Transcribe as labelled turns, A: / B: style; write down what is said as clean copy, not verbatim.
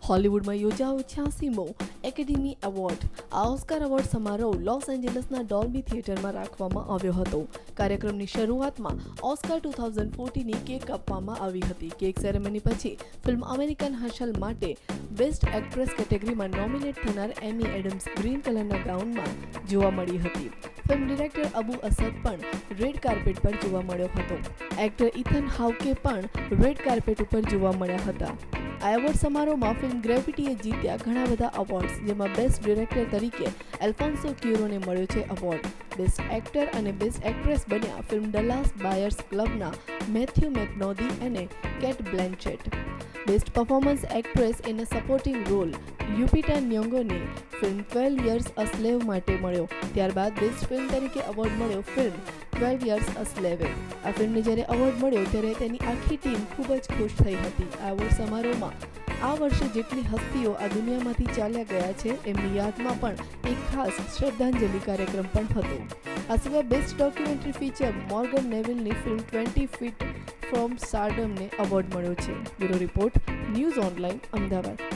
A: હોલિવૂડમાં યોજાયો 86મો academy award. આ Oscar award સમારોહ લોસ એન્જલસના ડોલ્બી થિયેટરમાં રાખવામાં આવ્યો હતો. કાર્યક્રમની શરૂઆતમાં ઓસ્કાર 2014ની કેક કાપવામાં આવી હતી. કેક સેરેમની પછી ફિલ્મ અમેરિકન હસલ માટે બેસ્ટ એક્ટ્રેસ કેટેગરીમાં નોમિનેટ થનાર એમી એડમ્સ ગ્રીન કલરના ગાઉનમાં જોવા મળી હતી. ફિલ્મ ડિરેક્ટર અબુ અસદ પણ રેડ કાર્પેટ પર જોવા મળ્યો હતો. એક્ટર ઇથન હાઉકે પણ રેડ કાર્પેટ ઉપર જોવા મળ્યા હતા. આ એવોર્ડ સમારોહમાં ફિલ્મ ગ્રેવિટીએ જીત્યા ઘણા બધા એવોર્ડ્સ, જેમાં બેસ્ટ ડિરેક્ટર તરીકે એલ્ફોન્સો ક્યુરોને મળ્યો છે એવોર્ડ. બેસ્ટ એક્ટર અને બેસ્ટ એક્ટ્રેસ બન્યા ફિલ્મ ડલાસ બાયર્સ ક્લબના મેથ્યુ મેકનોધી અને Cate Blanchett. Best performance actress in a supporting role Lupita ન્યોંગોને ફિલ્મ 12 યર્સ અ સ્લેવ માટે મળ્યો. ત્યારબાદ બેસ્ટ ફિલ્મ તરીકે એવોર્ડ મળ્યો ફિલ્મ 12 યર્સ અ સ્લેવે. આ ફિલ્મને જ્યારે એવોર્ડ મળ્યો ત્યારે તેની આખી ટીમ ખૂબ જ ખુશ થઈ હતી. આ એવોર્ડ સમારોહમાં આ વર્ષે જેટલી હસ્તીઓ આ દુનિયામાંથી ચાલ્યા ગયા છે એમની યાદમાં પણ એક ખાસ શ્રદ્ધાંજલિ કાર્યક્રમ પણ હતો. આ સિવાય બેસ્ટ ડોક્યુમેન્ટરી ફીચર મોર્ગન નેવિલની ફિલ્મ 20 ફીટ ફ્રોમ સ્ટારડમને એવોર્ડ મળ્યો છે. Bureau report, news online, Ahmedabad.